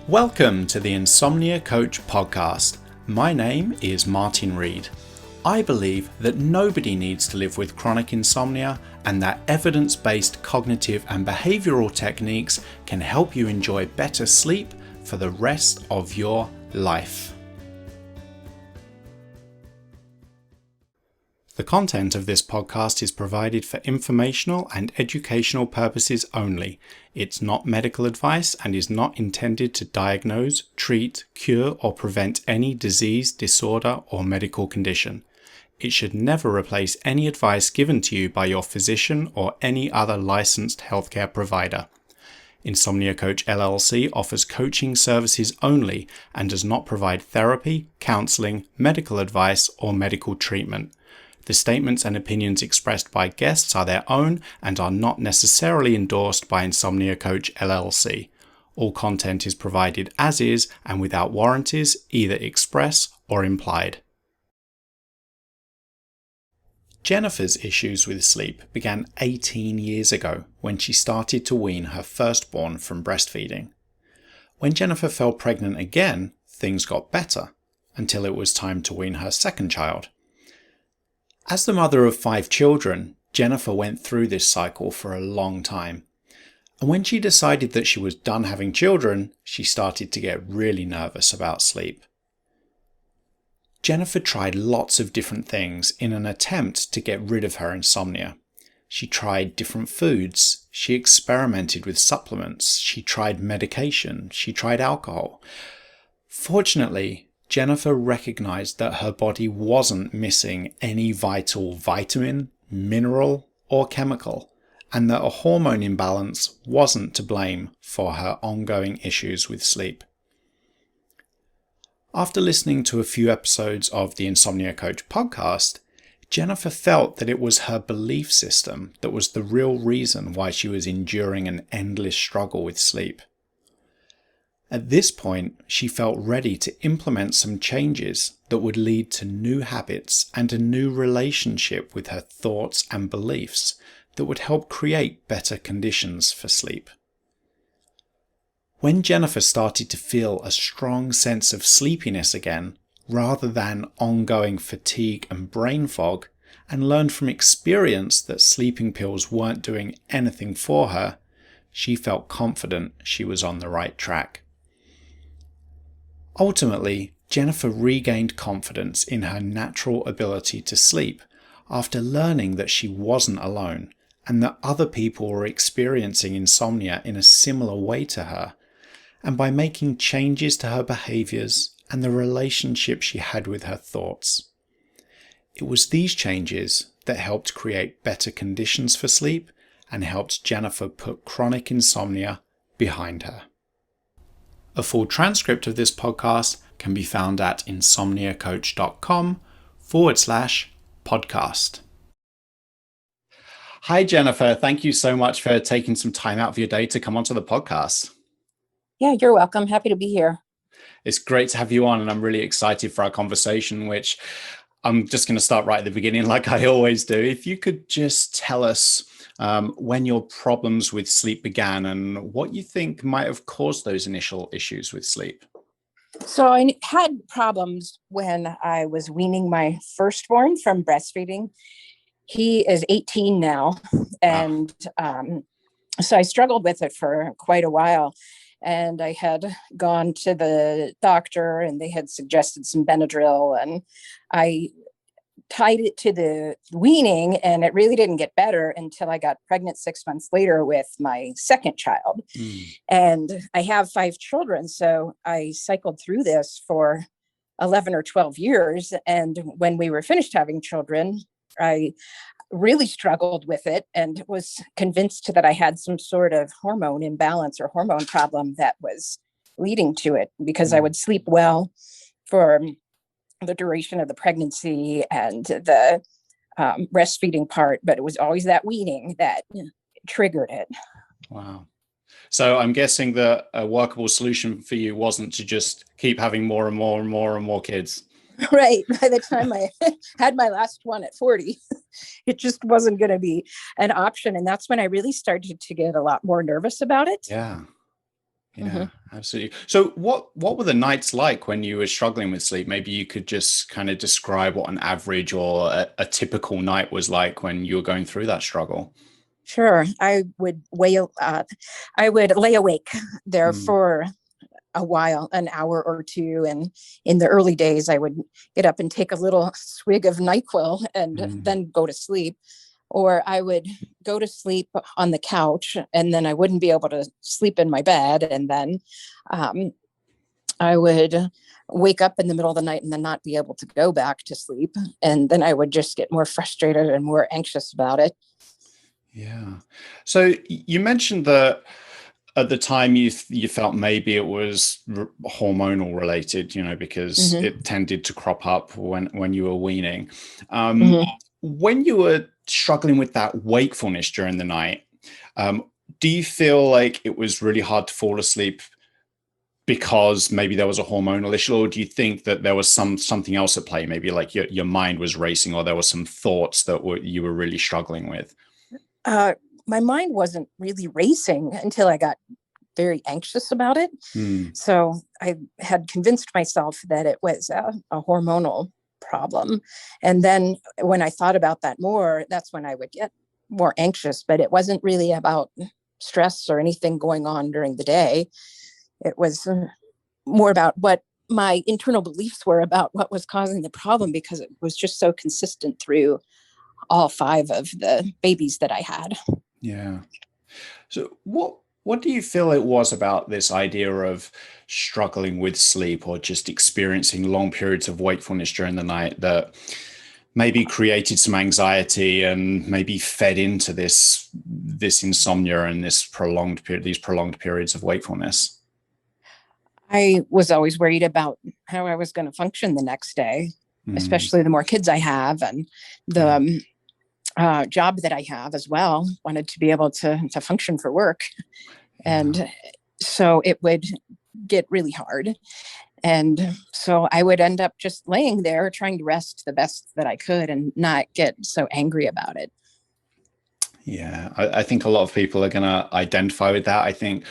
Welcome to the Insomnia Coach podcast. My name is Martin Reed. I believe that nobody needs to live with chronic insomnia and that evidence-based cognitive and behavioral techniques can help you enjoy better sleep for the rest of your life. The content of this podcast is provided for informational and educational purposes only. It's not medical advice and is not intended to diagnose, treat, cure, or prevent any disease, disorder, or medical condition. It should never replace any advice given to you by your physician or any other licensed healthcare provider. Insomnia Coach LLC offers coaching services only and does not provide therapy, counseling, medical advice, or medical treatment. The statements and opinions expressed by guests are their own and are not necessarily endorsed by Insomnia Coach LLC. All content is provided as is and without warranties, either express or implied. Jennifer's issues with sleep began 18 years ago when she started to wean her firstborn from breastfeeding. When Jennifer fell pregnant again, things got better until it was time to wean her second child. As the mother of 5 children, Jennifer went through this cycle for a long time. And when she decided that she was done having children, she started to get really nervous about sleep. Jennifer tried lots of different things in an attempt to get rid of her insomnia. She tried different foods, she experimented with supplements, she tried medication, she tried alcohol. Fortunately, Jennifer recognized that her body wasn't missing any vital vitamin, mineral, or chemical, and that a hormone imbalance wasn't to blame for her ongoing issues with sleep. After listening to a few episodes of the Insomnia Coach podcast, Jennifer felt that it was her belief system that was the real reason why she was enduring an endless struggle with sleep. At this point, she felt ready to implement some changes that would lead to new habits and a new relationship with her thoughts and beliefs that would help create better conditions for sleep. When Jennifer started to feel a strong sense of sleepiness again, rather than ongoing fatigue and brain fog, and learned from experience that sleeping pills weren't doing anything for her, she felt confident she was on the right track. Ultimately, Jennifer regained confidence in her natural ability to sleep after learning that she wasn't alone and that other people were experiencing insomnia in a similar way to her, and by making changes to her behaviors and the relationship she had with her thoughts. It was these changes that helped create better conditions for sleep and helped Jennifer put chronic insomnia behind her. A full transcript of this podcast can be found at insomniacoach.com/podcast. Hi, Jennifer. Thank you so much for taking some time out of your day to come onto the podcast. Yeah, you're welcome. Happy to be here. It's great to have you on, and I'm really excited for our conversation, which I'm just going to start right at the beginning like I always do. If you could just tell us when your problems with sleep began and what you think might have caused those initial issues with sleep. So I had problems when I was weaning my firstborn from breastfeeding. He is 18 now. And so I struggled with it for quite a while. And I had gone to the doctor and they had suggested some Benadryl, and I tied it to the weaning, and it really didn't get better until I got pregnant 6 months later with my second child. And I have 5 children. So I cycled through this for 11 or 12 years. And when we were finished having children, I really struggled with it and was convinced that I had some sort of hormone imbalance or hormone problem that was leading to it, because I would sleep well for the duration of the pregnancy and the breastfeeding part, but it was always that weaning that triggered it. Wow. So I'm guessing that a workable solution for you wasn't to just keep having more and more and more and more kids. Right. By the time I had my last one at 40, it just wasn't going to be an option. And that's when I really started to get a lot more nervous about it. Yeah. Yeah, absolutely. So what were the nights like when you were struggling with sleep? Maybe you could just kind of describe what an average or a typical night was like when you were going through that struggle. Sure. I would lay awake there Mm, for a while, an hour or two. And in the early days, I would get up and take a little swig of NyQuil and mm, then go to sleep. Or I would go to sleep on the couch and then I wouldn't be able to sleep in my bed. And then um, I would wake up in the middle of the night and then not be able to go back to sleep. And then I would just get more frustrated and more anxious about it. yeah. So you mentioned that at the time you felt maybe it was hormonal related, because Mm-hmm. it tended to crop up when you were weaning. Um, Mm-hmm. when you were struggling with that wakefulness during the night, um, do you feel like it was really hard to fall asleep because maybe there was a hormonal issue, or do you think that there was something else at play? Maybe like your mind was racing, or there were some thoughts that you were really struggling with. Uh, my mind wasn't really racing until I got very anxious about it. Hmm. So I had convinced myself that it was a hormonal problem. And then when I thought about that more, that's when I would get more anxious. But it wasn't really about stress or anything going on during the day. It was more about what my internal beliefs were about what was causing the problem, because it was just so consistent through all five of the babies that I had. Yeah. So what do you feel it was about this idea of struggling with sleep or just experiencing long periods of wakefulness during the night that maybe created some anxiety and maybe fed into this insomnia and these prolonged periods of wakefulness? I was always worried about how I was going to function the next day, Mm, especially the more kids I have and the yeah. job that I have as well. Wanted to be able to function for work. Yeah. And so it would get really hard. And so I would end up just laying there trying to rest the best that I could and not get so angry about it. Yeah, I think a lot of people are going to identify with that. I think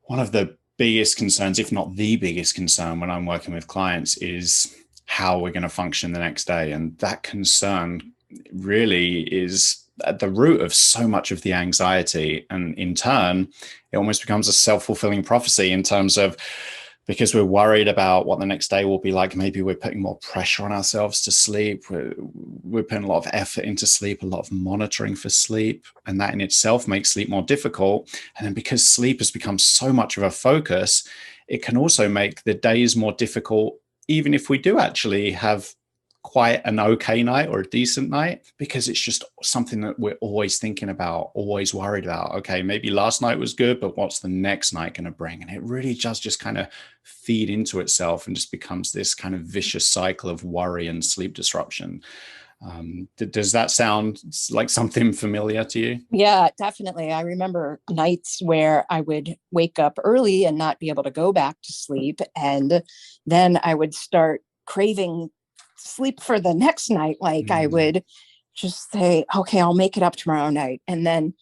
one of the biggest concerns, if not the biggest concern, when I'm working with clients is how we're going to function the next day. And that concern really is at the root of so much of the anxiety. And in turn, it almost becomes a self-fulfilling prophecy in terms of because we're worried about what the next day will be like. Maybe we're putting more pressure on ourselves to sleep. We're putting a lot of effort into sleep, a lot of monitoring for sleep. And that in itself makes sleep more difficult. And then because sleep has become so much of a focus, it can also make the days more difficult, even if we do actually have quite an okay night or a decent night, because it's just something that we're always thinking about, always worried about. Okay, maybe last night was good, but what's the next night going to bring? And it really does just kind of feed into itself and just becomes this kind of vicious cycle of worry and sleep disruption. Does that sound like something familiar to you? Yeah, definitely. I remember nights where I would wake up early and not be able to go back to sleep. And then I would start craving sleep for the next night. Like I Mm, would just say, okay, I'll make it up tomorrow night. And then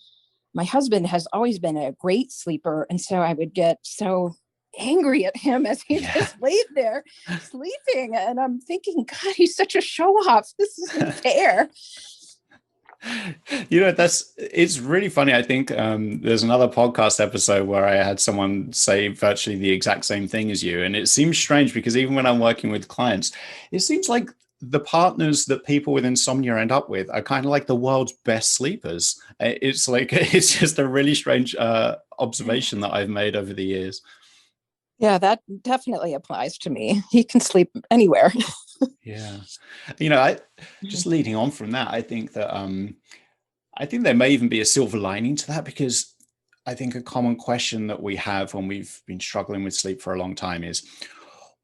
my husband has always been a great sleeper. And so I would get so angry at him as he yeah. just laid there sleeping. And I'm thinking, God, he's such a show off. This isn't fair. It's really funny. I think there's another podcast episode where I had someone say virtually the exact same thing as you. And it seems strange because even when I'm working with clients, it seems like the partners that people with insomnia end up with are kind of like the world's best sleepers. It's like, it's just a really strange observation that I've made over the years. Yeah, that definitely applies to me. He can sleep anywhere. Yeah. I just leading on from that, I think there may even be a silver lining to that because I think a common question that we have when we've been struggling with sleep for a long time is,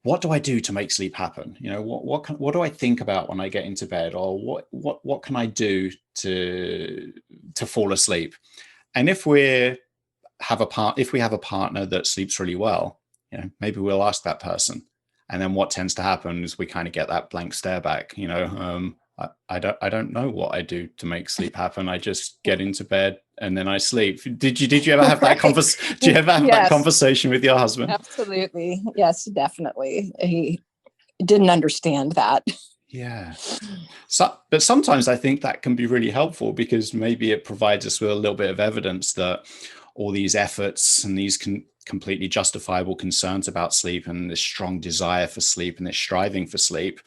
what do I do to make sleep happen? What do I think about when I get into bed, or what can I do to fall asleep? And if we have a partner that sleeps really well, maybe we'll ask that person. And then what tends to happen is we kind of get that blank stare back, I don't know what I do to make sleep happen. I just get into bed and then I sleep. Did you ever have that Right. do you ever have that Yes, conversation with your husband? absolutely. Yes, definitely. He didn't understand that. Yeah. So, but sometimes I think that can be really helpful because maybe it provides us with a little bit of evidence that all these efforts and these completely justifiable concerns about sleep and this strong desire for sleep and this striving for sleep,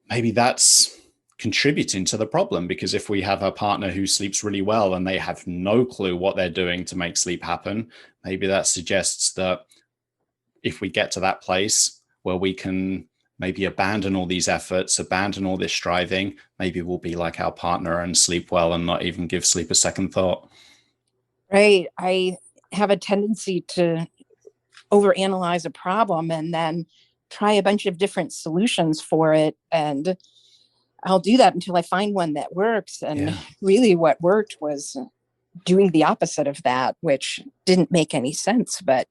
maybe that's contributing to the problem. Because if we have a partner who sleeps really well and they have no clue what they're doing to make sleep happen, maybe that suggests that if we get to that place where we can maybe abandon all these efforts, abandon all this striving, maybe we'll be like our partner and sleep well and not even give sleep a second thought. Right. I have a tendency to overanalyze a problem and then try a bunch of different solutions for it. And I'll do that until I find one that works. And Yeah. really, what worked was doing the opposite of that, which didn't make any sense. But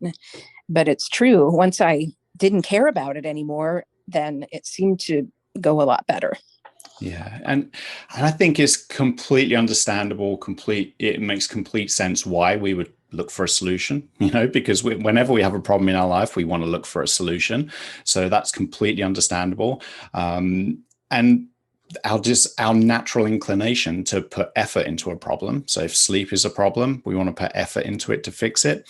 it's true. Once I didn't care about it anymore, then it seemed to go a lot better. Yeah. And I think it's completely understandable, it makes complete sense why we would look for a solution, because whenever we have a problem in our life, we want to look for a solution. So that's completely understandable. And our natural inclination to put effort into a problem. So if sleep is a problem, we want to put effort into it to fix it.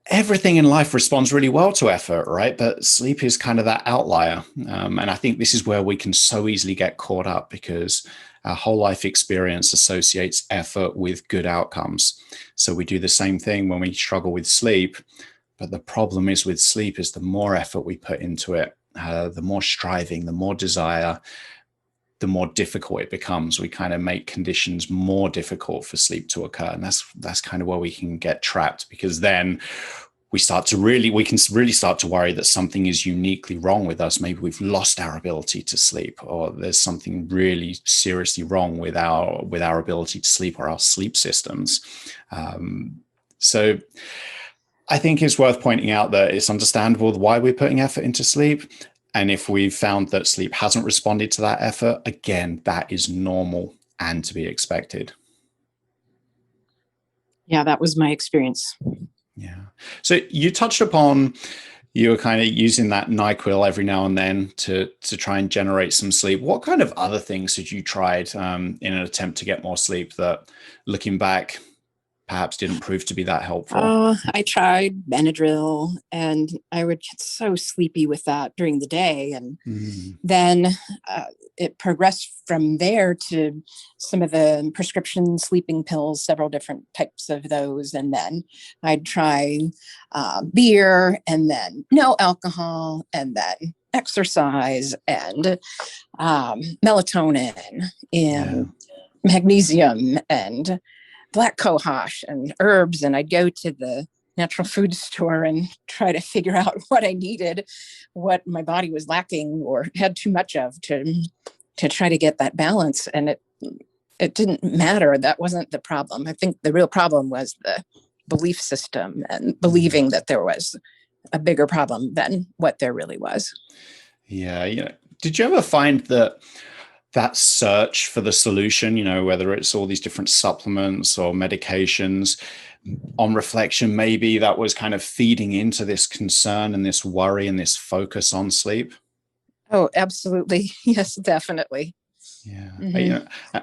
Everything in life responds really well to effort, right? But sleep is kind of that outlier. And I think this is where we can so easily get caught up because our whole life experience associates effort with good outcomes. So we do the same thing when we struggle with sleep. But the problem is with sleep is the more effort we put into it, the more striving, the more desire, the more difficult it becomes. We kind of make conditions more difficult for sleep to occur. And that's kind of where we can get trapped, because then we can really start to worry that something is uniquely wrong with us. Maybe we've lost our ability to sleep, or there's something really seriously wrong with our ability to sleep or our sleep systems. So I think it's worth pointing out that it's understandable why we're putting effort into sleep. And if we've found that sleep hasn't responded to that effort, again, that is normal and to be expected. Yeah, that was my experience. Yeah. So you touched upon you were kind of using that NyQuil every now and then to try and generate some sleep. What kind of other things had you tried in an attempt to get more sleep that, looking back, perhaps didn't prove to be that helpful? I tried Benadryl and I would get so sleepy with that during the day. And then it progressed from there to some of the prescription sleeping pills, several different types of those. And then I'd try beer, and then no alcohol, and then exercise, and melatonin, Yeah. and magnesium, and black cohosh, and herbs. And I'd go to the natural food store and try to figure out what I needed, what my body was lacking or had too much of, to try to get that balance. And it didn't matter. That wasn't the problem. I think the real problem was the belief system and believing that there was a bigger problem than what there really was. Yeah. Did you ever find that search for the solution, whether it's all these different supplements or medications, on reflection, maybe that was kind of feeding into this concern and this worry and this focus on sleep? Oh, absolutely. Yes, definitely. Yeah. Mm-hmm.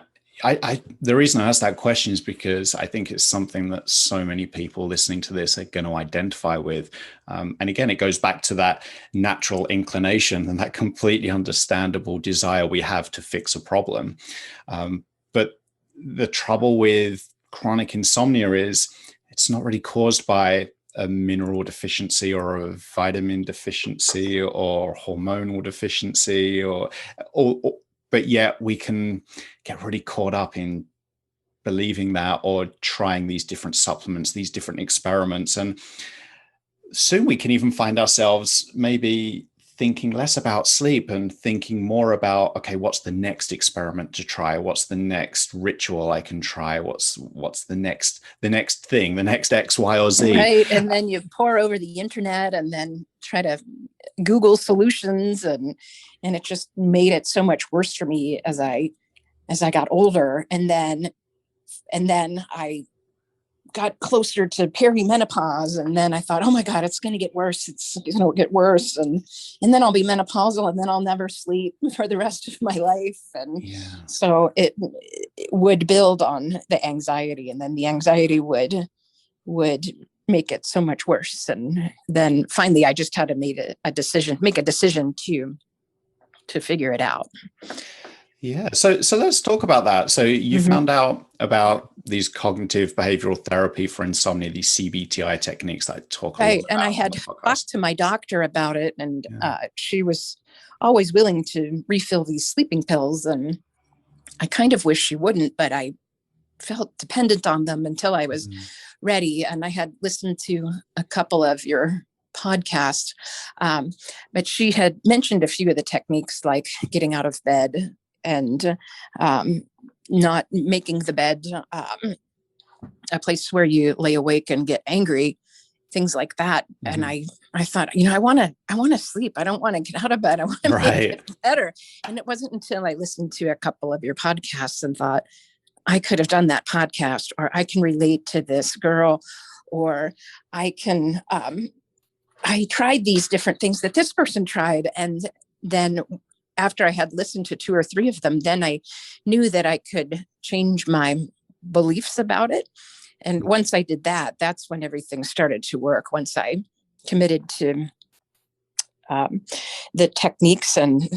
The reason I asked that question is because I think it's something that so many people listening to this are going to identify with. And again, it goes back to that natural inclination and that completely understandable desire we have to fix a problem. But the trouble with chronic insomnia is it's not really caused by a mineral deficiency or a vitamin deficiency or hormonal deficiency but yet we can get really caught up in believing that or trying these different supplements, these different experiments. And soon we can even find ourselves maybe thinking less about sleep and thinking more about, okay, what's the next experiment to try? What's the next ritual I can try? What's the next thing, the next X, Y, or Z? Right. And then you pour over the internet and then try to Google solutions, and it just made it so much worse for me as I got older. And then I got closer to perimenopause, and then I thought, oh my God, it's going to get worse. It's going to get worse. And then I'll be menopausal, and then I'll never sleep for the rest of my life. And so it would build on the anxiety, and then the anxiety would make it so much worse. And then finally I just had to make a decision to figure it out. Yeah. So let's talk about that. So you found out about these cognitive behavioral therapy for insomnia, these CBT-I techniques that I talk about. And I had talked to my doctor about it, and she was always willing to refill these sleeping pills. And I kind of wish she wouldn't, but I felt dependent on them until I was ready. And I had listened to a couple of your podcasts, but she had mentioned a few of the techniques, like getting out of bed and not making the bed a place where you lay awake and get angry, things like that. And I thought, I want to sleep. I don't want to get out of bed. I want to make it better. And it wasn't until I listened to a couple of your podcasts and thought, I could have done that podcast, or I can relate to this girl, or I can, I tried these different things that this person tried. And then after I had listened to 2 or 3 of them, then I knew that I could change my beliefs about it. And once I did that, that's when everything started to work. Once I committed to the techniques and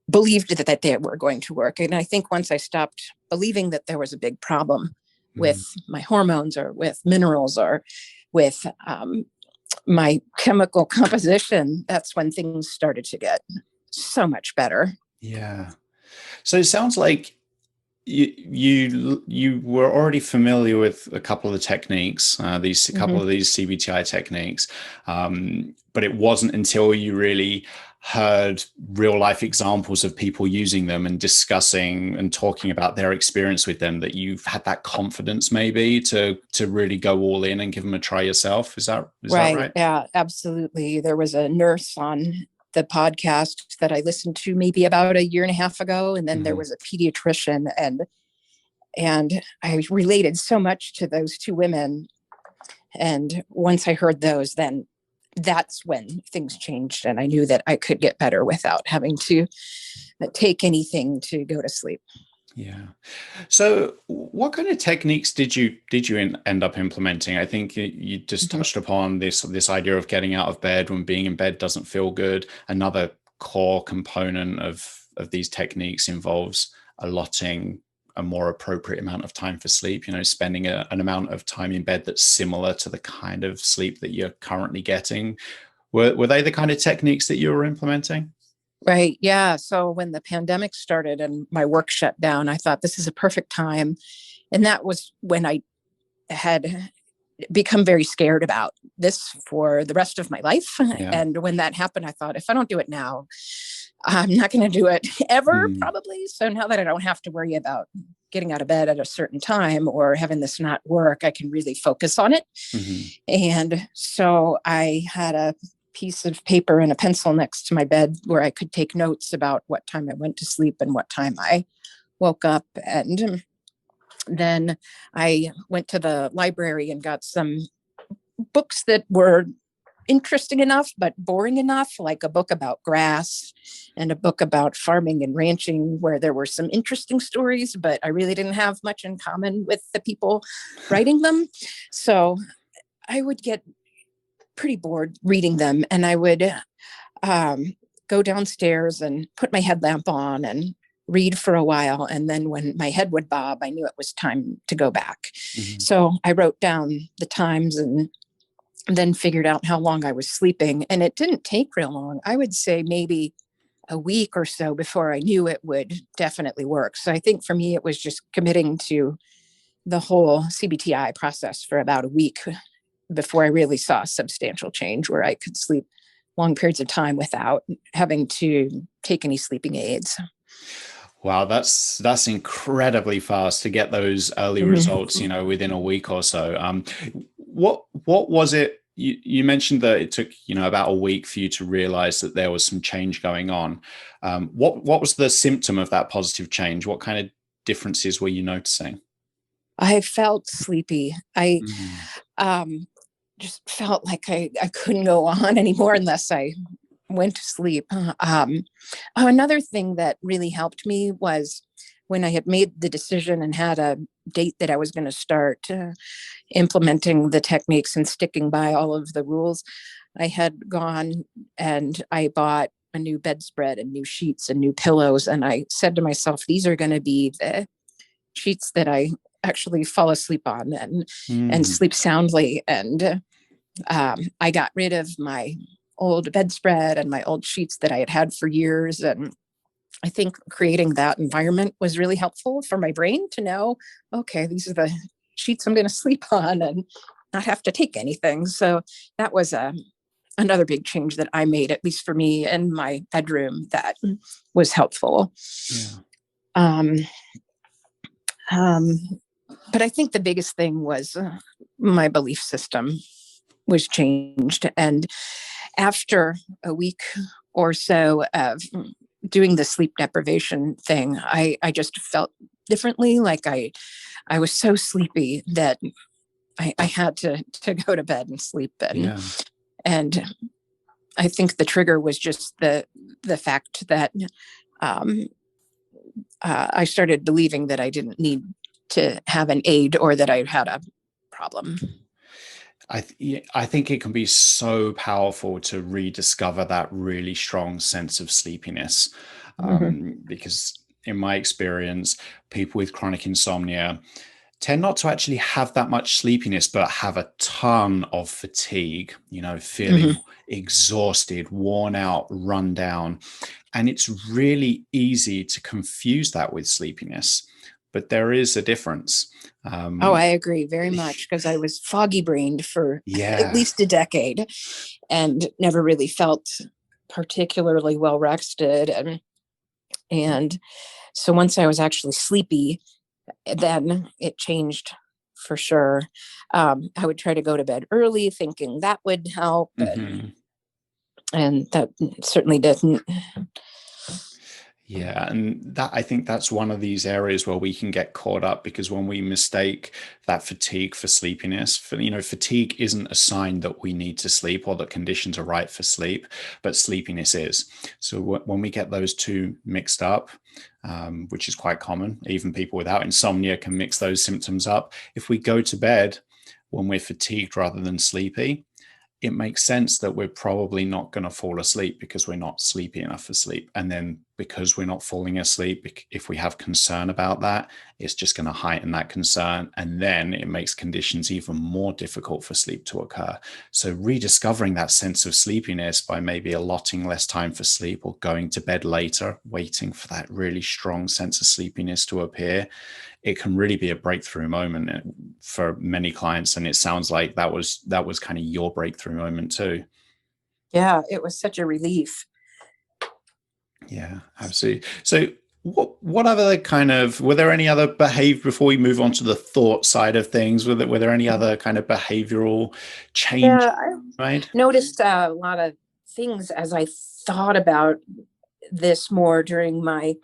believed that they were going to work. And I think once I stopped believing that there was a big problem with my hormones, or with minerals, or with my chemical composition, that's when things started to get so much better. Yeah. So it sounds like you were already familiar with a couple of the techniques, couple of these CBT-I techniques, but it wasn't until you really heard real life examples of people using them and discussing and talking about their experience with them that you've had that confidence maybe to really go all in and give them a try yourself. Is that right? Yeah, absolutely. There was a nurse on the podcast that I listened to maybe about 1.5 years ago. And then there was a pediatrician, and I related so much to those 2 women. And once I heard those, then that's when things changed. And I knew that I could get better without having to take anything to go to sleep. Yeah. So what kind of techniques did you end up implementing? I think you just touched upon this idea of getting out of bed when being in bed doesn't feel good. Another core component of these techniques involves allotting a more appropriate amount of time for sleep, spending an amount of time in bed that's similar to the kind of sleep that you're currently getting. Were they the kind of techniques that you were implementing? Right. Yeah. So when the pandemic started and my work shut down, I thought this is a perfect time. And that was when I had become very scared about this for the rest of my life. Yeah. And when that happened, I thought, if I don't do it now, I'm not going to do it ever, probably. So now that I don't have to worry about getting out of bed at a certain time or having this not work, I can really focus on it. And so I had a piece of paper and a pencil next to my bed where I could take notes about what time I went to sleep and what time I woke up. And then I went to the library and got some books that were interesting enough, but boring enough, like a book about grass and a book about farming and ranching, where there were some interesting stories, but I really didn't have much in common with the people writing them. So I would get pretty bored reading them, and I would go downstairs and put my headlamp on and read for a while. And then when my head would bob, I knew it was time to go back. So I wrote down the times and then figured out how long I was sleeping. And it didn't take real long. I would say maybe a week or so before I knew it would definitely work. So I think for me, it was just committing to the whole CBT-I process for about a week before I really saw a substantial change where I could sleep long periods of time without having to take any sleeping aids. Wow, that's incredibly fast to get those early results, within a week or so. What was it? You mentioned that it took, about a week for you to realize that there was some change going on. What was the symptom of that positive change? What kind of differences were you noticing? I felt sleepy. I Mm. just felt like I couldn't go on anymore unless I went to sleep. Another thing that really helped me was when I had made the decision and had a date that I was going to start implementing the techniques and sticking by all of the rules. I had gone and I bought a new bedspread and new sheets and new pillows. And I said to myself, these are going to be the sheets that I actually fall asleep on and sleep soundly. And I got rid of my old bedspread and my old sheets that I had had for years. And I think creating that environment was really helpful for my brain to know, okay, these are the sheets I'm going to sleep on and not have to take anything. So that was another big change that I made, at least for me in my bedroom, that was helpful. Yeah. But I think the biggest thing was my belief system was changed. And after a week or so of doing the sleep deprivation thing, I just felt differently. Like I was so sleepy that I had to go to bed and sleep. And I think the trigger was just the fact that I started believing that I didn't need to have an aid or that I had a problem. I think it can be so powerful to rediscover that really strong sense of sleepiness, because in my experience, people with chronic insomnia tend not to actually have that much sleepiness, but have a ton of fatigue, feeling exhausted, worn out, run down. And it's really easy to confuse that with sleepiness, but there is a difference. I agree very much, because I was foggy brained for at Yeah. least a decade and never really felt particularly well rested. And so once I was actually sleepy, then it changed for sure. I would try to go to bed early thinking that would help. And that certainly didn't. Yeah, and that I think that's one of these areas where we can get caught up, because when we mistake that fatigue for sleepiness, fatigue isn't a sign that we need to sleep or that conditions are right for sleep, but sleepiness is. So when we get those two mixed up, which is quite common, even people without insomnia can mix those symptoms up. If we go to bed when we're fatigued rather than sleepy, it makes sense that we're probably not going to fall asleep because we're not sleepy enough for sleep. And then because we're not falling asleep, if we have concern about that, it's just going to heighten that concern. And then it makes conditions even more difficult for sleep to occur. So rediscovering that sense of sleepiness by maybe allotting less time for sleep or going to bed later, waiting for that really strong sense of sleepiness to appear, it can really be a breakthrough moment for many clients. And it sounds like that was kind of your breakthrough moment too. Yeah, it was such a relief. Yeah, absolutely. So what other kind of, were there any other behavior, before we move on to the thought side of things, were there any other kind of behavioral change I noticed a lot of things as I thought about this more during my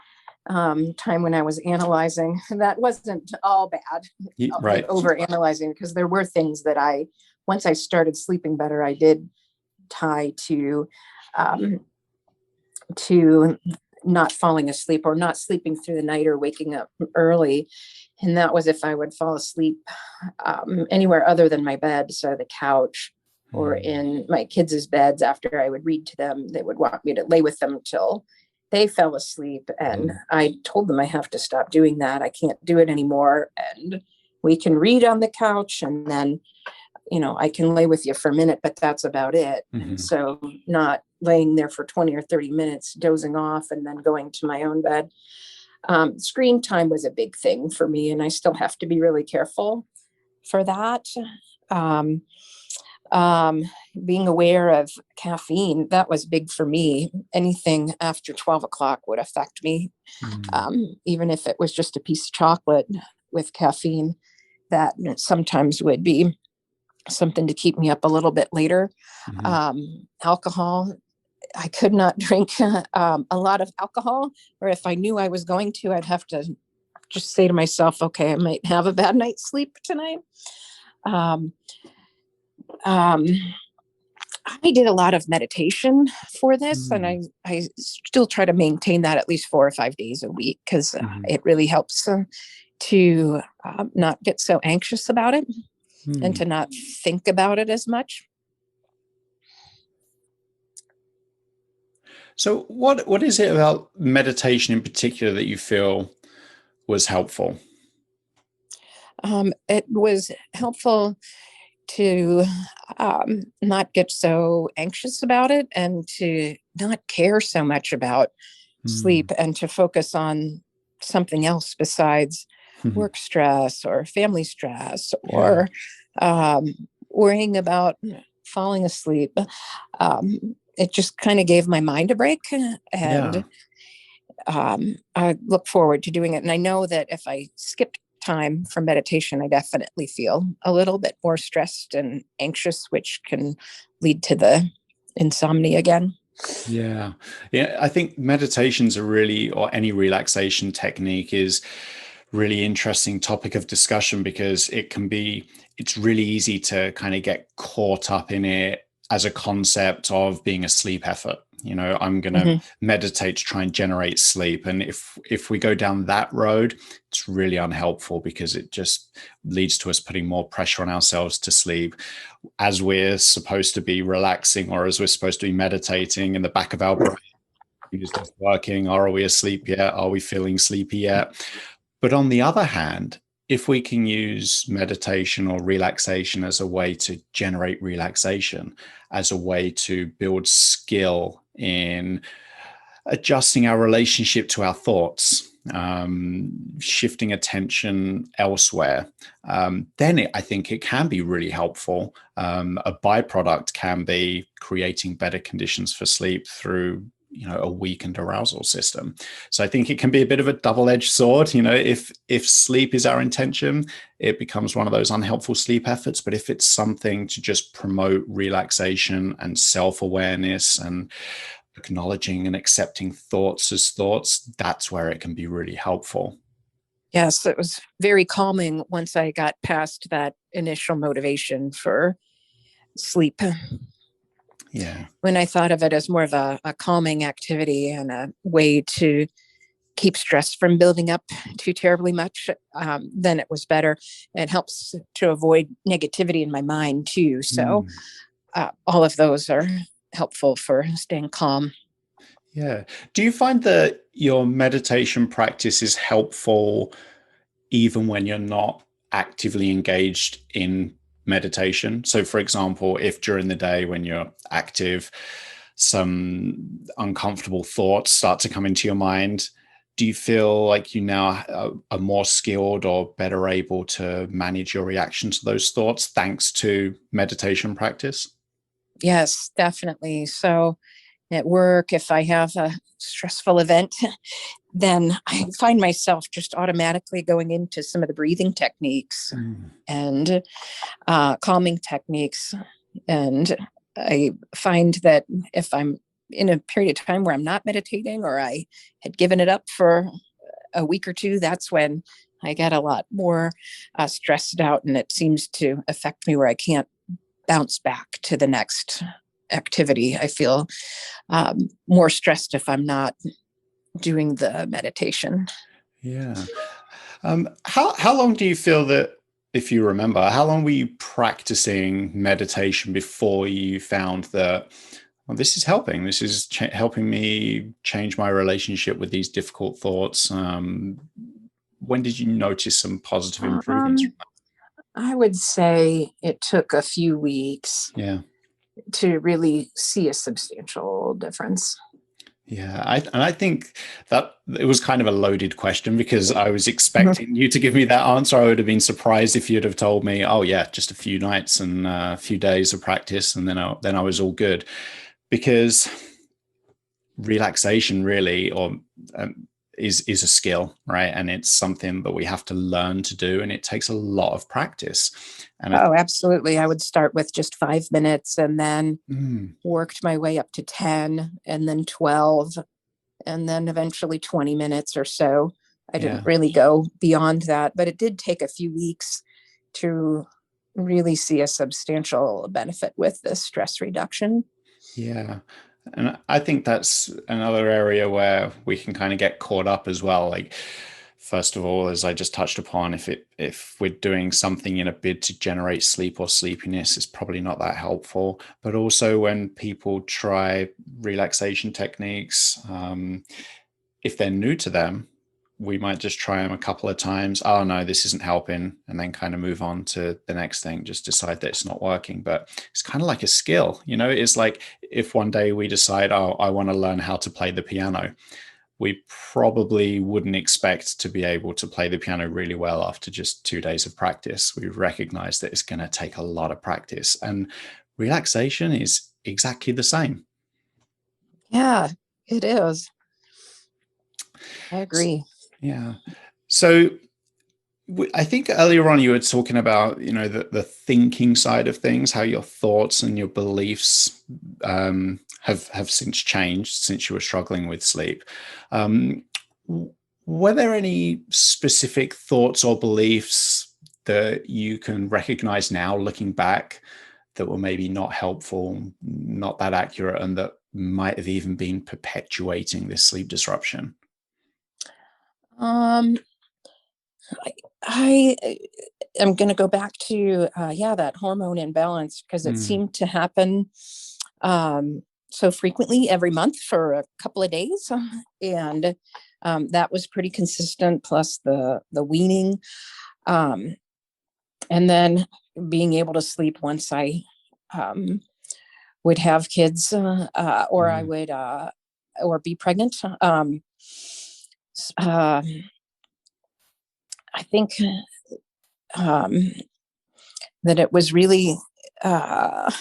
time when I was analyzing. That wasn't all bad, Right. over analyzing, because there were things that once I started sleeping better, I did tie to not falling asleep or not sleeping through the night or waking up early. And that was if I would fall asleep anywhere other than my bed, so the couch or in my kids' beds. After I would read to them, they would want me to lay with them till they fell asleep. And I told them I have to stop doing that. I can't do it anymore. And we can read on the couch, and then, I can lay with you for a minute, but that's about it. And so not laying there for 20 or 30 minutes, dozing off and then going to my own bed. Screen time was a big thing for me, and I still have to be really careful for that. Um, Being aware of caffeine, that was big for me. Anything after 12 o'clock would affect me. Even if it was just a piece of chocolate with caffeine, that sometimes would be something to keep me up a little bit later. Alcohol, I could not drink a lot of alcohol, or if I knew I was going to, I'd have to just say to myself, okay, I might have a bad night's sleep tonight. Um, um, I did a lot of meditation for this, and I still try to maintain that at least 4 or 5 days a week, because it really helps to not get so anxious about it and to not think about it as much. So what is it about meditation in particular that you feel was helpful? It was helpful to not get so anxious about it, and to not care so much about sleep, and to focus on something else besides work stress or family stress, or worrying about falling asleep. It just kind of gave my mind a break, and I look forward to doing it. And I know that if I skip time for meditation, I definitely feel a little bit more stressed and anxious, which can lead to the insomnia again. Yeah. I think meditation's or any relaxation technique is really interesting topic of discussion, because it's really easy to kind of get caught up in it as a concept of being a sleep effort. I'm going to meditate to try and generate sleep. And if we go down that road, it's really unhelpful, because it just leads to us putting more pressure on ourselves to sleep as we're supposed to be relaxing, or as we're supposed to be meditating. In the back of our brain is just working. Are we asleep yet? Are we feeling sleepy yet? But on the other hand, if we can use meditation or relaxation as a way to generate relaxation, as a way to build skill in adjusting our relationship to our thoughts, shifting attention elsewhere, then I think it can be really helpful. A byproduct can be creating better conditions for sleep through a weakened arousal system. So I think it can be a bit of a double-edged sword. If sleep is our intention, it becomes one of those unhelpful sleep efforts. But if it's something to just promote relaxation and self-awareness and acknowledging and accepting thoughts as thoughts, that's where it can be really helpful. Yes, it was very calming once I got past that initial motivation for sleep. Yeah. When I thought of it as more of a calming activity and a way to keep stress from building up too terribly much, then it was better. It helps to avoid negativity in my mind too. So all of those are helpful for staying calm. Yeah. Do you find that your meditation practice is helpful even when you're not actively engaged in meditation? So, for example, if during the day when you're active, some uncomfortable thoughts start to come into your mind, do you feel like you now are more skilled or better able to manage your reaction to those thoughts thanks to meditation practice? Yes, definitely. So at work, if I have a stressful event, then I find myself just automatically going into some of the breathing techniques and calming techniques. And I find that if I'm in a period of time where I'm not meditating, or I had given it up for a week or two, that's when I get a lot more stressed out, and it seems to affect me where I can't bounce back to the next activity. I feel more stressed if I'm not doing the meditation. Yeah. How long do you feel that, if you remember, how long were you practicing meditation before you found that, well, this is helping? This is helping me change my relationship with these difficult thoughts. When did you notice some positive improvements from I would say it took a few weeks that? Yeah. to really see a substantial difference. Yeah, I think that it was kind of a loaded question because I was Mhm. expecting you to give me that answer. I would have been surprised if you'd have told me, "Oh yeah, just a few nights and a few days of practice, and then I was all good." Because relaxation really, or is a skill, right? And it's something that we have to learn to do, and it takes a lot of practice. And I Oh, think, absolutely. I would start with just 5 minutes and then mm, worked my way up to 10 and then 12 and then eventually 20 minutes or so. I didn't yeah, really go beyond that, but it did take a few weeks to really see a substantial benefit with the stress reduction. yeah. And I think that's another area where we can kind of get caught up as well. Like, first of all, as I just touched upon, if we're doing something in a bid to generate sleep or sleepiness, it's probably not that helpful. But also when people try relaxation techniques, if they're new to them, we might just try them a couple of times. Oh no, this isn't helping, and then kind of move on to the next thing. Just decide that it's not working. But it's kind of like a skill, you know. It's like if one day we decide, oh, I want to learn how to play the piano, we probably wouldn't expect to be able to play the piano really well after just 2 days of practice. We recognize that it's going to take a lot of practice, and relaxation is exactly the same. Yeah, it is. I agree. Yeah. So I think earlier on you were talking about, the thinking side of things, how your thoughts and your beliefs have since changed since you were struggling with sleep. Um, were there any specific thoughts or beliefs that you can recognize now, looking back, that were maybe not helpful, not that accurate, and that might have even been perpetuating this sleep disruption? Um, I am going to go back to, yeah, that hormone imbalance because it Mm, seemed to happen um, so frequently every month for a couple of days. And that was pretty consistent, plus the weaning. Um, and then being able to sleep once I um, would have kids or I mm, would or be pregnant. Uh, I think um, that it was really uh,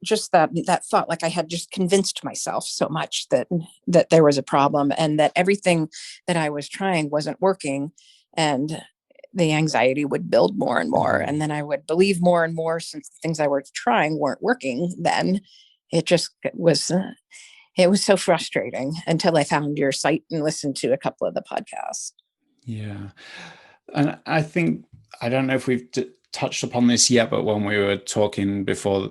just that thought, like I had just convinced myself so much that there was a problem and that everything that I was trying wasn't working, and the anxiety would build more and more, and mm. then I would believe more and more since the things I was trying weren't working. Then it just was it was so frustrating until I found your site and listened to a couple of the podcasts. Yeah. And I think, I don't know if we've touched upon this yet, but when we were talking before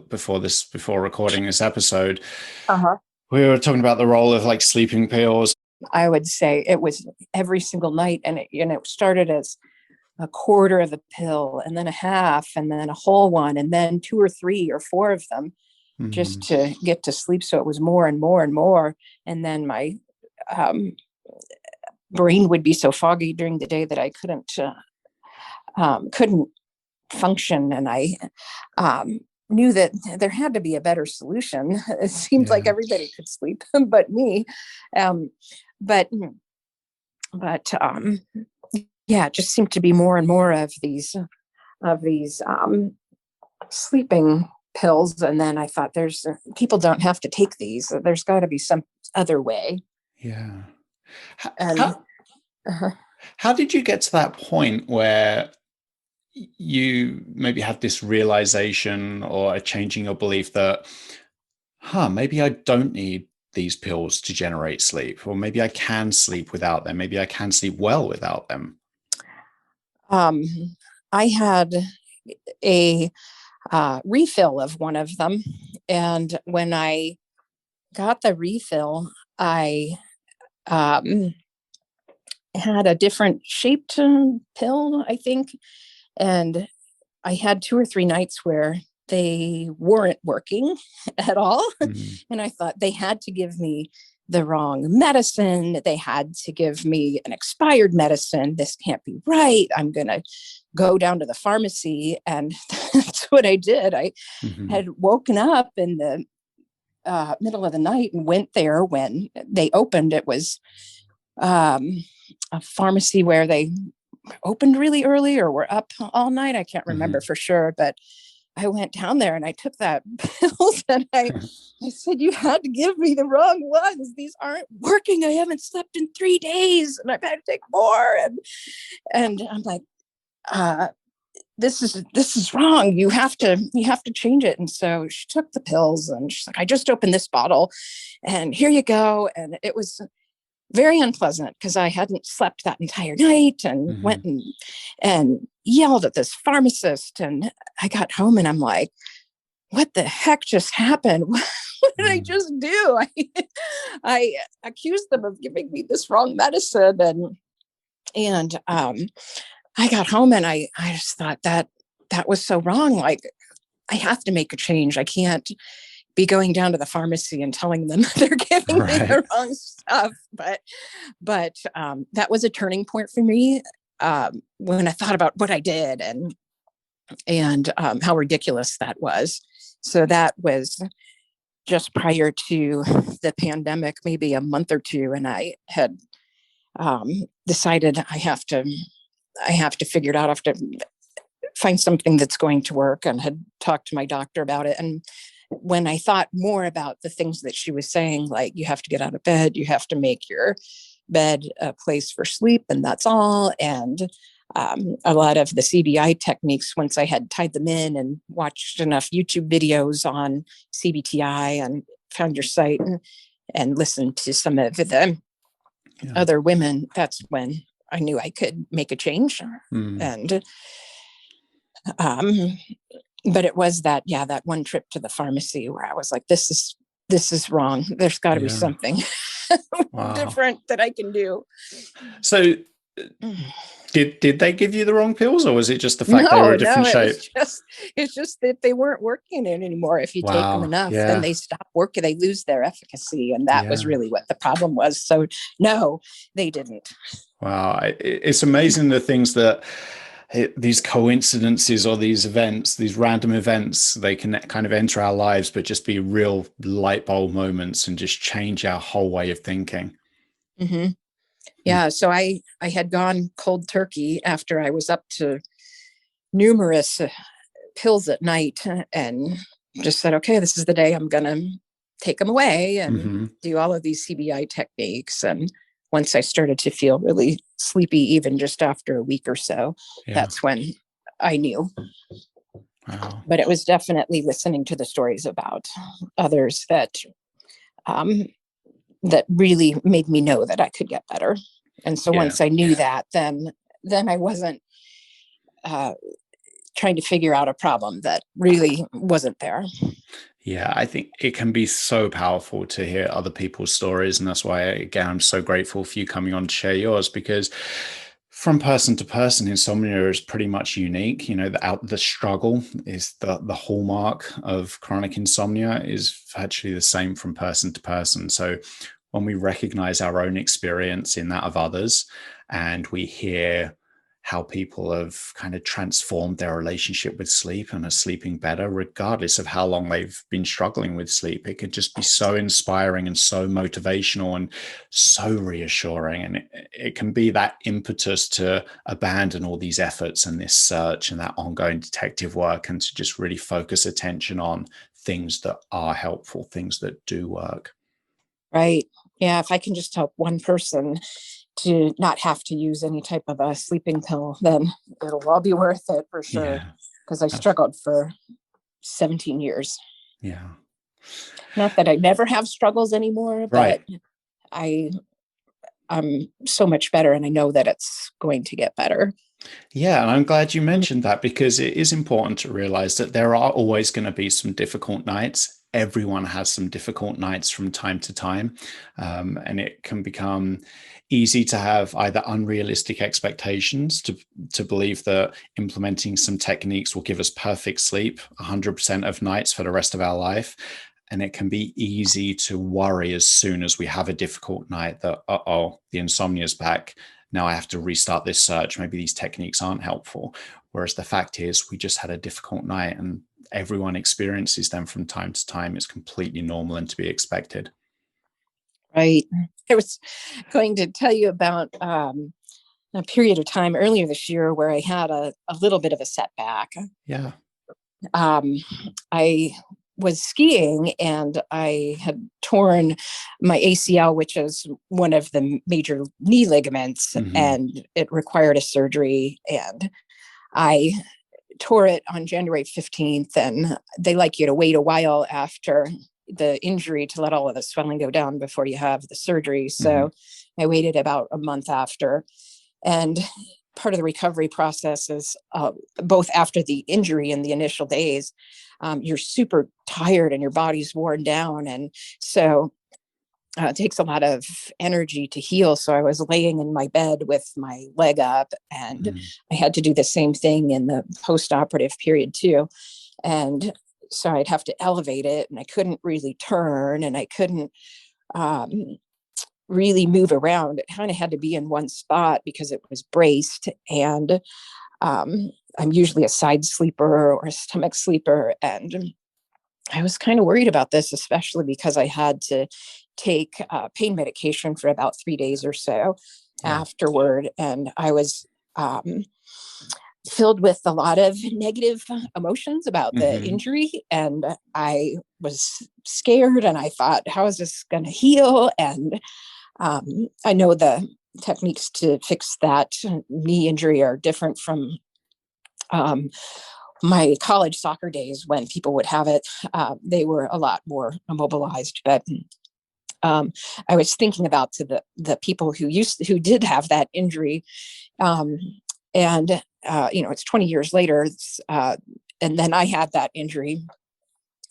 recording this episode, Uh-huh. we were talking about the role of like sleeping pills. I would say it was every single night, and it started as a quarter of a pill and then a half and then a whole one and then two or three or four of them just Mm, to get to sleep. So it was more and more and more. And then my um, brain would be so foggy during the day that I couldn't function. And I knew that there had to be a better solution. It seemed like yeah. everybody could sleep but me. Um, but but yeah, it just seemed to be more and more of these sleeping pills. And then I thought, there's people don't have to take these. There's got to be some other way. Yeah. How, And how, uh, how did you get to that point where you maybe had this realization or a change in your belief that, maybe I don't need these pills to generate sleep, or maybe I can sleep without them. Maybe I can sleep well without them. um, I had a refill of one of them. And when I got the refill, I um, had a different shaped pill, I think. And I had two or three nights where they weren't working at all. Mm, And I thought they had to give me the wrong medicine. They had to give me an expired medicine. This can't be right. I'm going to go down to the pharmacy. And that's what I did. I mhm. had woken up in the middle of the night and went there when they opened. It was a pharmacy where they opened really early or were up all night. I can't remember for sure, but I went down there and I took that pills and I said, you had to give me the wrong ones. These aren't working. I haven't slept in 3 days and I've had to take more. And I'm like, this is wrong. You have to change it. And so she took the pills and she's like, I just opened this bottle and here you go. And it was very unpleasant because I hadn't slept that entire night and went and yelled at this pharmacist. And I got home and I'm like, what the heck just happened? What did I just do? I accused them of giving me this wrong medicine. And I got home and I just thought that was so wrong. Like, I have to make a change. I can't be going down to the pharmacy and telling them they're giving me the wrong stuff. But that was a turning point for me when I thought about what I did and how ridiculous that was. So that was just prior to the pandemic, maybe a month or two, and I had decided I have to figure it out. I have to find something that's going to work, and had talked to my doctor about it. And when I thought more about the things that she was saying, like, you have to get out of bed, you have to make your bed a place for sleep, and that's all. And a lot of the CBI techniques, once I had tied them in and watched enough YouTube videos on CBT-I and found your site and listened to some of the other women, that's when I knew I could make a change. And but it was that one trip to the pharmacy where I was like, this is wrong. There's got to be something different that I can do. So did they give you the wrong pills, or was it just the fact they were a different shape? It's just that they weren't working anymore. If you take them enough, then they stop working. They lose their efficacy. And that was really what the problem was. So no, they didn't. Wow. It's amazing the things that these coincidences or these events, these random events, they can kind of enter our lives, but just be real light bulb moments and just change our whole way of thinking. Yeah. So I had gone cold turkey after I was up to numerous pills at night and just said, okay, this is the day I'm going to take them away and do all of these CBI techniques. And once I started to feel really sleepy, even just after a week or so, that's when I knew. Wow. But it was definitely listening to the stories about others that really made me know that I could get better. And so once I knew that, then I wasn't trying to figure out a problem that really wasn't there. Yeah, I think it can be so powerful to hear other people's stories. And that's why, again, I'm so grateful for you coming on to share yours, because from person to person, insomnia is pretty much unique. You know, the struggle is the hallmark of chronic insomnia is virtually the same from person to person. So when we recognize our own experience in that of others, and we hear how people have kind of transformed their relationship with sleep and are sleeping better, regardless of how long they've been struggling with sleep, it could just be so inspiring and so motivational and so reassuring. And it can be that impetus to abandon all these efforts and this search and that ongoing detective work, and to just really focus attention on things that are helpful, things that do work. Right. Yeah. If I can just help one person to not have to use any type of a sleeping pill, then it'll all be worth it for sure. Because I struggled for 17 years. Yeah. Not that I never have struggles anymore, but I'm so much better, and I know that it's going to get better. Yeah, and I'm glad you mentioned that, because it is important to realize that there are always going to be some difficult nights. Everyone has some difficult nights from time to time. And it can become easy to have either unrealistic expectations, to believe that implementing some techniques will give us perfect sleep 100% of nights for the rest of our life. And it can be easy to worry as soon as we have a difficult night that, the insomnia is back. Now I have to restart this search. Maybe these techniques aren't helpful. Whereas the fact is, we just had a difficult night, and everyone experiences them from time to time. It's completely normal and to be expected. Right. I was going to tell you about a period of time earlier this year where I had a little bit of a setback. Yeah. I was skiing and I had torn my ACL, which is one of the major knee ligaments, and it required a surgery. And I tore it on January 15th, and they like you to wait a while after the injury to let all of the swelling go down before you have the surgery. So I waited about a month after. And part of the recovery process is both after the injury and the initial days, you're super tired and your body's worn down. And so it takes a lot of energy to heal. So I was laying in my bed with my leg up, and I had to do the same thing in the post-operative period too. And so I'd have to elevate it, and I couldn't really turn, and I couldn't really move around. It kind of had to be in one spot because it was braced. And I'm usually a side sleeper or a stomach sleeper. And I was kind of worried about this, especially because I had to take pain medication for about 3 days or so afterward. And I was filled with a lot of negative emotions about the injury. And I was scared, and I thought, how is this going to heal? And I know the techniques to fix that knee injury are different from my college soccer days when people would have it. They were a lot more immobilized. But I was thinking about to the people who did have that injury, and it's 20 years later, and then I had that injury.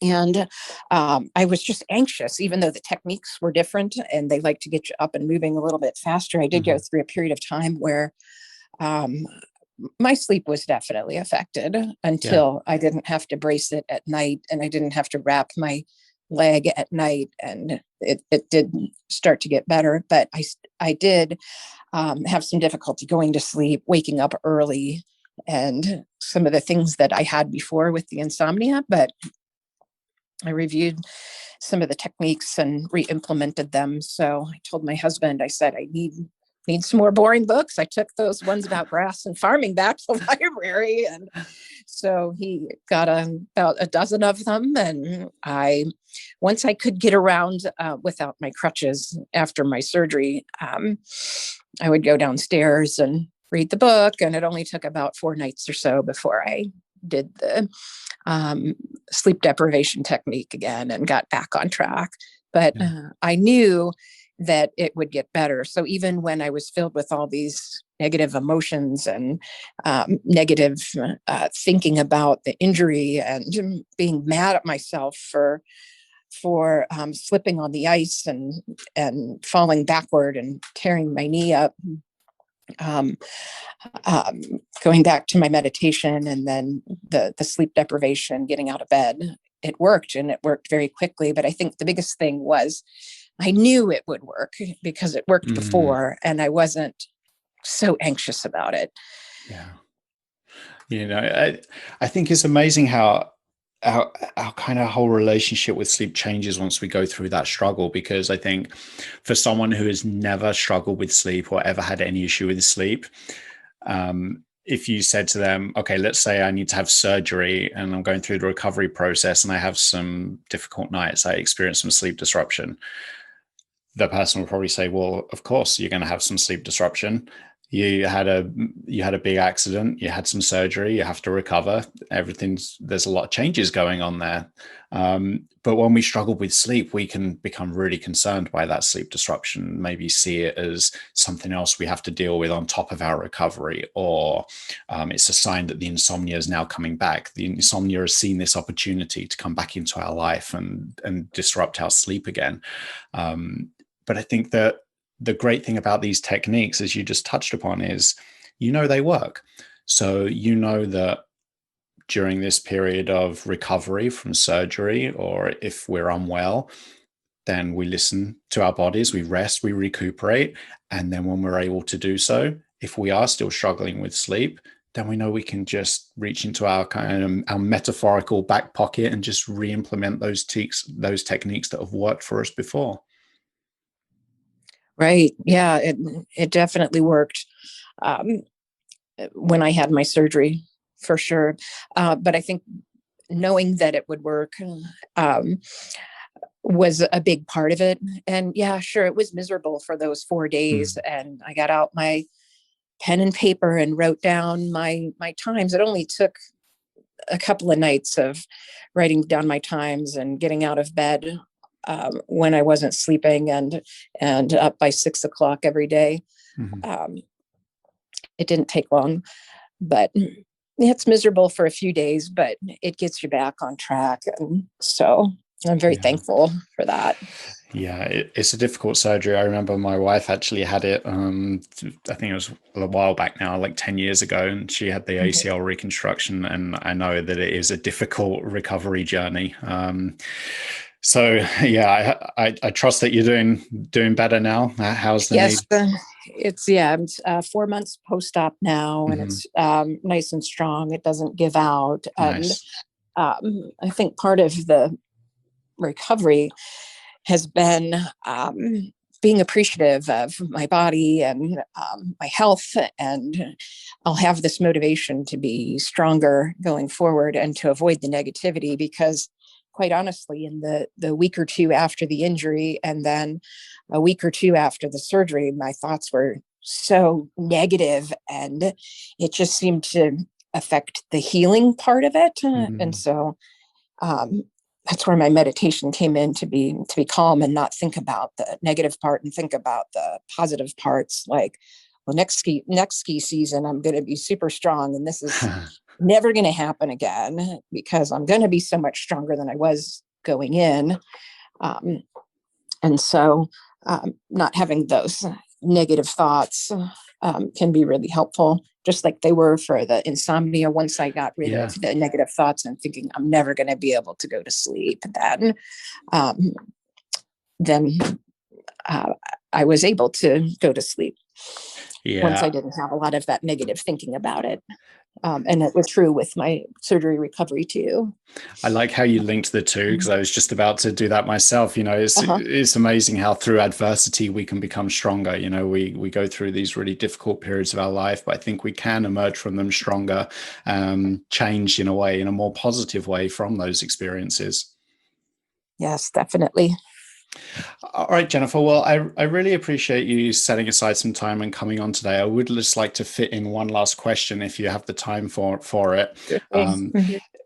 And I was just anxious, even though the techniques were different and they like to get you up and moving a little bit faster. I did go through a period of time where my sleep was definitely affected until I didn't have to brace it at night, and I didn't have to wrap my leg at night. And it did start to get better. But I did have some difficulty going to sleep, waking up early, and some of the things that I had before with the insomnia. But I reviewed some of the techniques and re-implemented them. So I told my husband, I said, I need some more boring books. I took those ones about grass and farming back to the library. And so he got about a dozen of them. And once I could get around without my crutches after my surgery, I would go downstairs and read the book. And it only took about 4 nights or so before I did the sleep deprivation technique again and got back on track. But I knew that it would get better. So even when I was filled with all these negative emotions and negative thinking about the injury and being mad at myself for slipping on the ice and falling backward and tearing my knee up, going back to my meditation and then the sleep deprivation, getting out of bed, it worked, and it worked very quickly. But I think the biggest thing was I knew it would work because it worked before, and I wasn't so anxious about it. Yeah. I think it's amazing how our kind of whole relationship with sleep changes once we go through that struggle. Because I think for someone who has never struggled with sleep or ever had any issue with sleep, if you said to them, okay, let's say I need to have surgery and I'm going through the recovery process and I have some difficult nights, I experience some sleep disruption, the person will probably say, well, of course you're going to have some sleep disruption. You had a big accident, you had some surgery, you have to recover. There's a lot of changes going on there. But when we struggle with sleep, we can become really concerned by that sleep disruption, maybe see it as something else we have to deal with on top of our recovery, or it's a sign that the insomnia is now coming back. The insomnia has seen this opportunity to come back into our life and disrupt our sleep again. But I think that the great thing about these techniques, as you just touched upon, is they work. So that during this period of recovery from surgery, or if we're unwell, then we listen to our bodies, we rest, we recuperate. And then when we're able to do so, if we are still struggling with sleep, then we know we can just reach into our kind of our metaphorical back pocket and just re-implement those techniques that have worked for us before. Right. Yeah, it definitely worked when I had my surgery, for sure. But I think knowing that it would work was a big part of it. And yeah, sure, it was miserable for those 4 days. And I got out my pen and paper and wrote down my times. It only took a couple of nights of writing down my times and getting out of bed when I wasn't sleeping and up by 6 o'clock every day. It didn't take long, but it's miserable for a few days, but it gets you back on track. And so I'm very thankful for that. Yeah, it's a difficult surgery. I remember my wife actually had it, I think it was a while back now, like 10 years ago, and she had the ACL reconstruction, and I know that it is a difficult recovery journey. So yeah, I trust that you're doing better now. How's the knee? Yes, I'm 4 months post-op now, and it's nice and strong. It doesn't give out. Nice. And I think part of the recovery has been being appreciative of my body and my health. And I'll have this motivation to be stronger going forward and to avoid the negativity, because quite honestly, in the week or two after the injury and then a week or two after the surgery, my thoughts were so negative, and it just seemed to affect the healing part of it. And so that's where my meditation came in, to be calm and not think about the negative part and think about the positive parts. Like, well, next ski season, I'm going to be super strong, and this is never going to happen again because I'm going to be so much stronger than I was going in. And so not having those negative thoughts can be really helpful, just like they were for the insomnia. Once I got rid of the negative thoughts and thinking I'm never going to be able to go to sleep, then I was able to go to sleep. Once I didn't have a lot of that negative thinking about it. And it was true with my surgery recovery too. I like how you linked the two, because I was just about to do that myself. It's amazing how through adversity we can become stronger. We go through these really difficult periods of our life, but I think we can emerge from them stronger, changed in a way, in a more positive way from those experiences. Yes, definitely. All right, Jennifer. Well, I really appreciate you setting aside some time and coming on today. I would just like to fit in one last question if you have the time for it.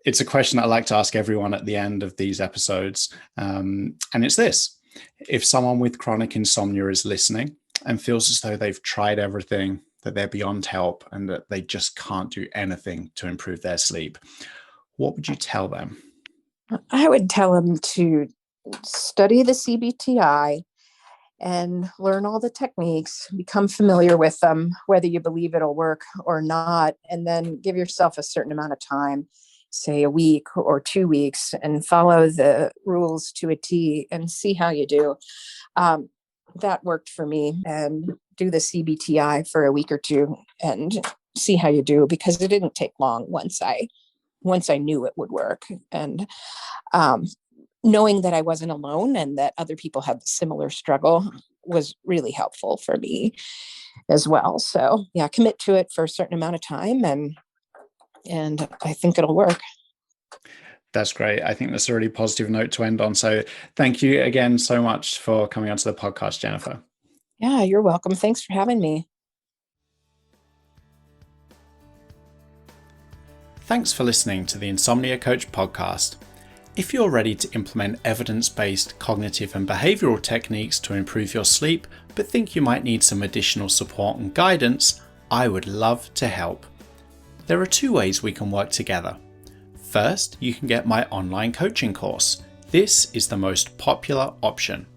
It's a question I like to ask everyone at the end of these episodes. And it's this: if someone with chronic insomnia is listening and feels as though they've tried everything, that they're beyond help, and that they just can't do anything to improve their sleep, what would you tell them? I would tell them to study the CBT-I and learn all the techniques, become familiar with them, whether you believe it'll work or not, and then give yourself a certain amount of time, say a week or 2 weeks, and follow the rules to a T and see how you do. That worked for me. And do the CBT-I for a week or two and see how you do, because it didn't take long once I knew it would work. And knowing that I wasn't alone and that other people had the similar struggle was really helpful for me as well. So yeah, commit to it for a certain amount of time, and I think it'll work. That's great. I think that's a really positive note to end on. So thank you again so much for coming onto the podcast, Jennifer. Yeah, you're welcome. Thanks for having me. Thanks for listening to the Insomnia Coach podcast. If you're ready to implement evidence-based cognitive and behavioral techniques to improve your sleep, but think you might need some additional support and guidance, I would love to help. There are 2 ways we can work together. First, you can get my online coaching course. This is the most popular option.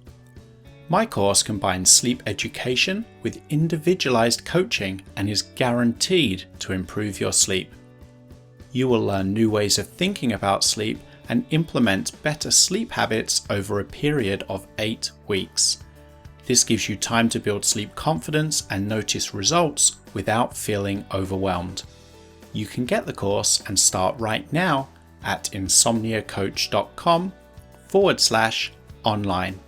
My course combines sleep education with individualized coaching and is guaranteed to improve your sleep. You will learn new ways of thinking about sleep and implement better sleep habits over a period of 8 weeks. This gives you time to build sleep confidence and notice results without feeling overwhelmed. You can get the course and start right now at insomniacoach.com/online.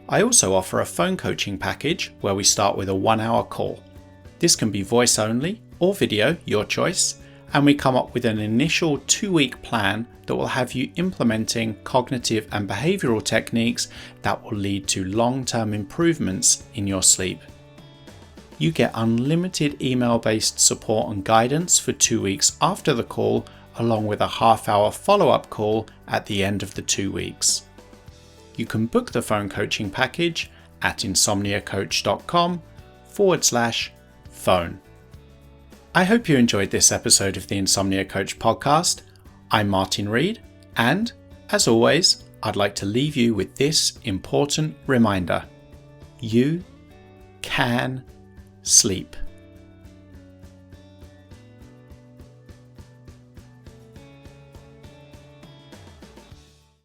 I also offer a phone coaching package where we start with a 1-hour call. This can be voice only or video, your choice, and we come up with an initial 2-week plan that will have you implementing cognitive and behavioral techniques that will lead to long-term improvements in your sleep. You get unlimited email-based support and guidance for 2 weeks after the call, along with a half-hour follow-up call at the end of the 2 weeks. You can book the phone coaching package at insomniacoach.com/phone. I hope you enjoyed this episode of the Insomnia Coach podcast. I'm Martin Reed, and as always, I'd like to leave you with this important reminder. You can sleep.